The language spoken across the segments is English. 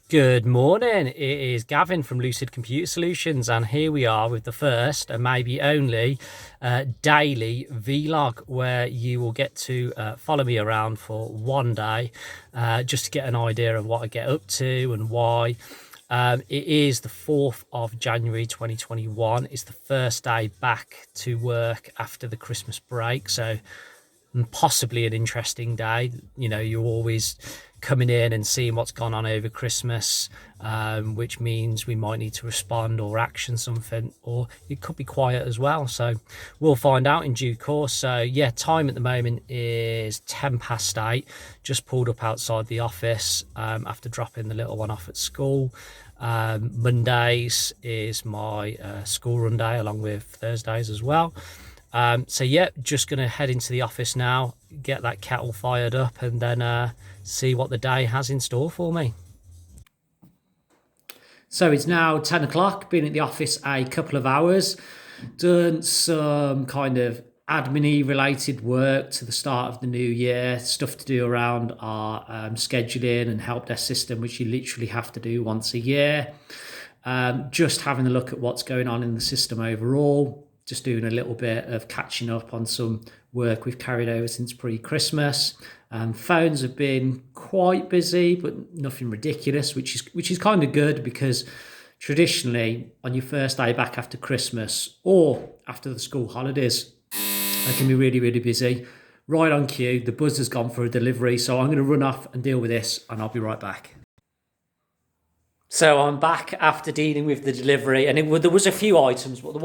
Good morning, it is Gavin from Lucid Computer Solutions, and here we are with the first and maybe only daily vlog where you will get to follow me around for one day just to get an idea of what I get up to and why. It is the 4th of January 2021. It's the first day back to work after the Christmas break, so possibly an interesting day. You know, you're always coming in and seeing what's gone on over Christmas, which means we might need to respond or action something, or it could be quiet as well. So we'll find out in due course. So yeah, time at the moment is 8:10. Just pulled up outside the office after dropping the little one off at school. Mondays is my school run day, along with Thursdays as well. So yeah, just going to head into the office now, get that kettle fired up, and then see what the day has in store for me. So it's now 10 o'clock, been at the office a couple of hours, done some kind of admin-y related work to the start of the new year, stuff to do around our scheduling and help desk system, which you literally have to do once a year. Just having a look at what's going on in the system overall, just doing a little bit of catching up on some work we've carried over since pre-Christmas. Phones have been quite busy, but nothing ridiculous, which is kind of good, because traditionally on your first day back after Christmas or after the school holidays, they can be really, really busy. Right on cue, the buzzer's gone for a delivery, so I'm going to run off and deal with this, and I'll be right back. So I'm back after dealing with the delivery, and there was a few items, but the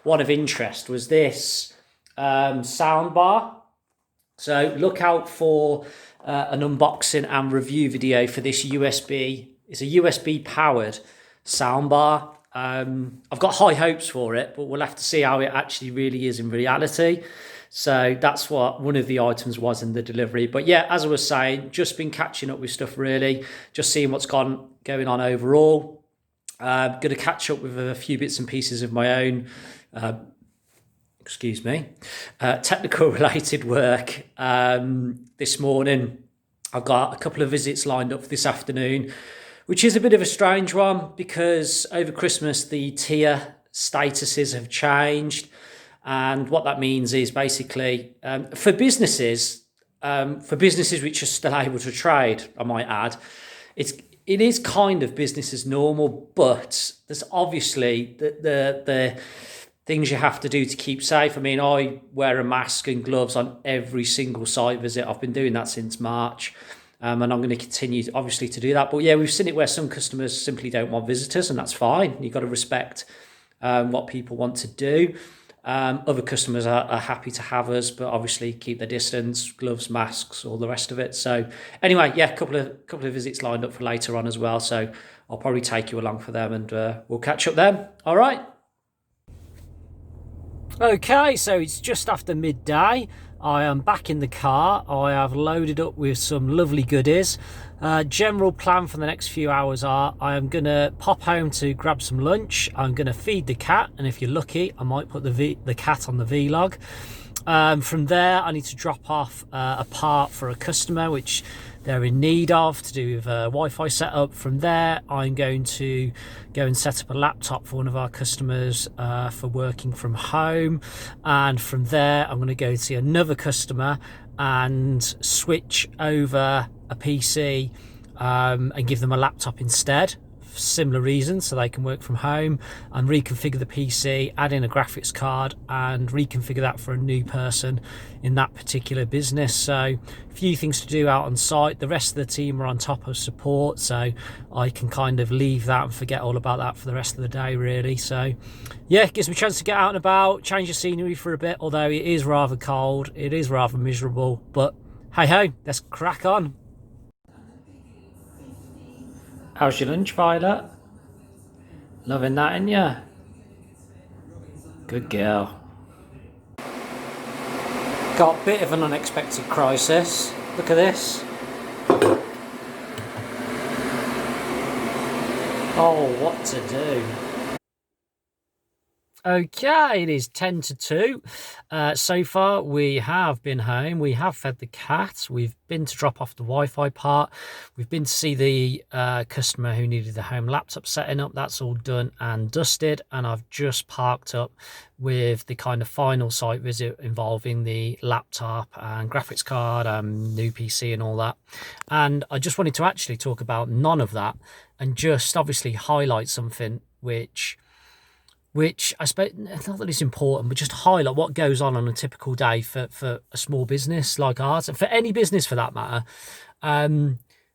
one of interest was this sound bar. So look out for an unboxing and review video for this USB. It's a USB powered soundbar. I've got high hopes for it, but we'll have to see how it actually really is in reality. So that's what one of the items was in the delivery. But yeah, as I was saying, just been catching up with stuff really, just seeing what's going on overall. Going to catch up with a few bits and pieces of my own technical related work. This morning I've got a couple of visits lined up for this afternoon, which is a bit of a strange one, because over Christmas the tier statuses have changed, and what that means is basically for businesses which are still able to trade, I might add, it is kind of business as normal, but there's obviously the things you have to do to keep safe. I mean, I wear a mask and gloves on every single site visit. I've been doing that since March, and I'm going to continue, obviously, to do that. But yeah, we've seen it where some customers simply don't want visitors, and that's fine. You've got to respect what people want to do. Other customers are happy to have us, but obviously keep their distance, gloves, masks, all the rest of it. So anyway, yeah, a couple of visits lined up for later on as well. So I'll probably take you along for them, and we'll catch up then. All right. Okay, so it's just after midday. I am back in the car. I have loaded up with some lovely goodies. General plan for the next few hours are I am going to pop home to grab some lunch. I'm going to feed the cat, and if you're lucky, I might put the cat on the vlog. From there, I need to drop off a part for a customer, which they're in need of, to do with Wi-Fi setup. From there, I'm going to go and set up a laptop for one of our customers for working from home. And from there, I'm going to go see another customer and switch over a PC and give them a laptop instead. Similar reasons, so they can work from home, and reconfigure the PC, add in a graphics card and reconfigure that for a new person in that particular business. So a few things to do out on site. The rest of the team are on top of support, so I can kind of leave that and forget all about that for the rest of the day really. So yeah, it gives me a chance to get out and about, change the scenery for a bit, although it is rather cold, it is rather miserable, but hey ho, let's crack on. How's your lunch, Violet? Loving that, ain't ya? Good girl. Got a bit of an unexpected crisis. Look at this. Oh, what to do? Okay, it is 10 to 2. So far, we have been home. We have fed the cat. We've been to drop off the Wi-Fi part. We've been to see the customer who needed the home laptop setting up. That's all done and dusted. And I've just parked up with the kind of final site visit involving the laptop and graphics card and new PC and all that. And I just wanted to actually talk about none of that and just obviously highlight something which I suppose, not that it's important, but just highlight what goes on a typical day for a small business like ours, and for any business for that matter.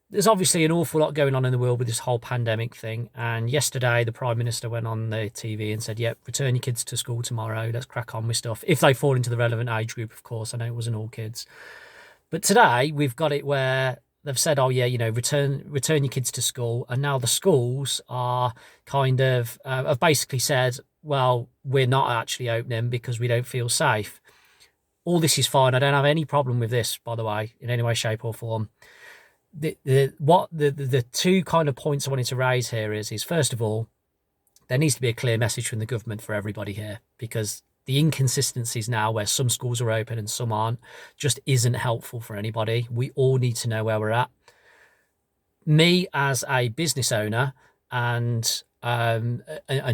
There's obviously an awful lot going on in the world with this whole pandemic thing. And yesterday, the Prime Minister went on the TV and said, yep, return your kids to school tomorrow. Let's crack on with stuff. If they fall into the relevant age group, of course. I know it wasn't all kids. But today, we've got it where they've said, oh yeah, return your kids to school. And now the schools are kind of have basically said, well, we're not actually opening because we don't feel safe. All this is fine. I don't have any problem with this, by the way, in any way, shape or form. The two kind of points I wanted to raise here is first of all, there needs to be a clear message from the government for everybody here, because the inconsistencies now where some schools are open and some aren't just isn't helpful for anybody. We all need to know where we're at. Me as a business owner and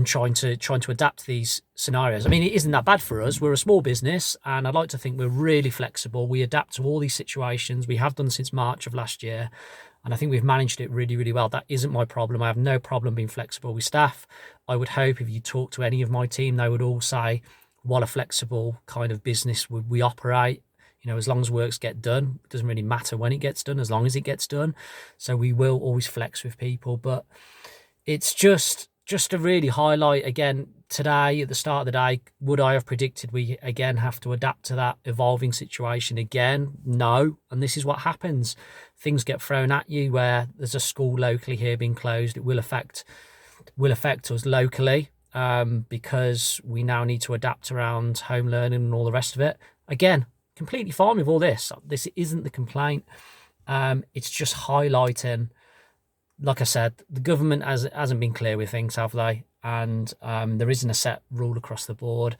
trying to adapt these scenarios. I mean, it isn't that bad for us. We're a small business, and I'd like to think we're really flexible. We adapt to all these situations. We have done since March of last year, and I think we've managed it really, really well. That isn't my problem. I have no problem being flexible with staff. I would hope if you talk to any of my team, they would all say what a flexible kind of business we operate. As long as works get done, it doesn't really matter when it gets done, as long as it gets done. So we will always flex with people, but it's just to really highlight again today at the start of the day, would I have predicted we again have to adapt to that evolving situation again? No. And this is what happens. Things get thrown at you where there's a school locally here being closed. It will affect us locally because we now need to adapt around home learning and all the rest of it. Again, completely fine with all this. This isn't the complaint. It's just highlighting, like I said, the government hasn't been clear with things, have they? And there isn't a set rule across the board.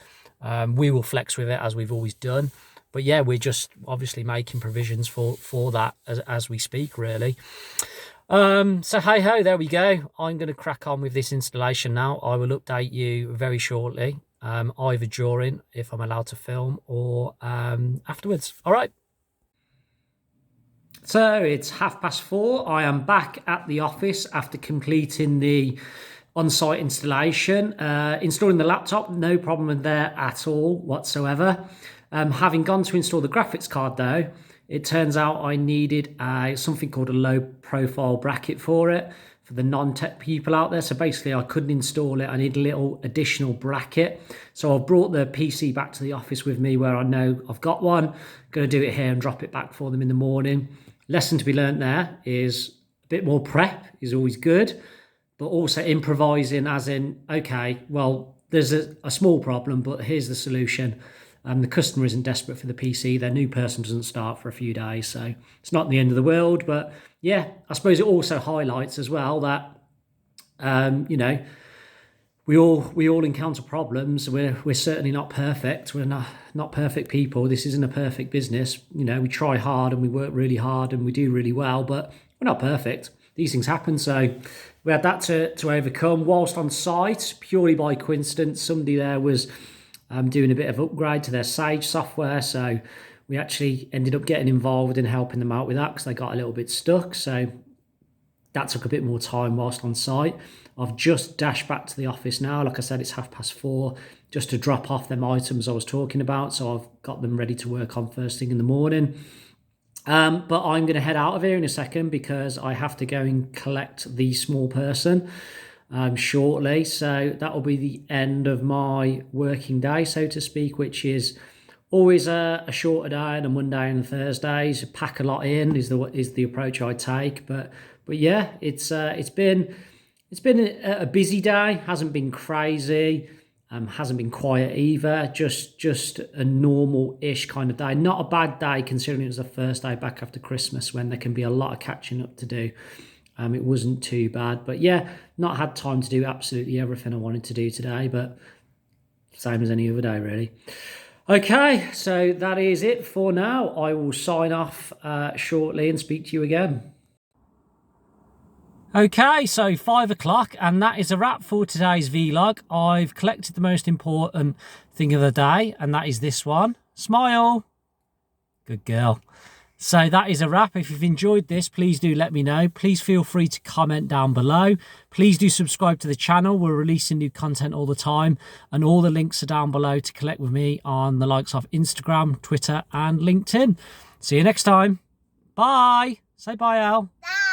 We will flex with it as we've always done. But yeah, we're just obviously making provisions for that as we speak, really. So hey ho, there we go. I'm going to crack on with this installation now. I will update you very shortly, either during, if I'm allowed to film, or afterwards. All right. So it's 4:30. I am back at the office after completing the on-site installation. Installing the laptop, no problem there at all whatsoever. Having gone to install the graphics card though, it turns out I needed something called a low profile bracket for it, for the non-tech people out there. So basically I couldn't install it. I need a little additional bracket. So I've brought the PC back to the office with me where I know I've got one. Going to do it here and drop it back for them in the morning. Lesson to be learned there is a bit more prep is always good, but also improvising as in, okay, well, there's a small problem, but here's the solution. The customer isn't desperate for the PC. Their new person doesn't start for a few days. So it's not the end of the world. But yeah, I suppose it also highlights as well that, we all encounter problems. We're certainly not perfect. We're not perfect people. This isn't a perfect business. We try hard and we work really hard and we do really well, but we're not perfect. These things happen. So we had that to overcome. Whilst on site, purely by coincidence, somebody there was doing a bit of upgrade to their Sage software. So we actually ended up getting involved in helping them out with that because they got a little bit stuck. So that took a bit more time whilst on site. I've just dashed back to the office now. Like I said, it's 4:30 just to drop off them items I was talking about. So I've got them ready to work on first thing in the morning. But I'm going to head out of here in a second because I have to go and collect the small person shortly. So that will be the end of my working day, so to speak, which is always a shorter day on a Monday and Thursdays. Pack a lot in is the approach I take. But yeah, it's been a busy day. Hasn't been crazy. Hasn't been quiet either. Just a normal-ish kind of day. Not a bad day considering it was the first day back after Christmas when there can be a lot of catching up to do. It wasn't too bad. But yeah, not had time to do absolutely everything I wanted to do today. But same as any other day, really. Okay, so that is it for now. I will sign off shortly and speak to you again. Okay, so 5 o'clock, and that is a wrap for today's vlog. I've collected the most important thing of the day, and that is this one. Smile. Good girl. So that is a wrap. If you've enjoyed this, please do let me know. Please feel free to comment down below. Please do subscribe to the channel. We're releasing new content all the time, and all the links are down below to connect with me on the likes of Instagram, Twitter, and LinkedIn. See you next time. Bye. Say bye, Al. Bye.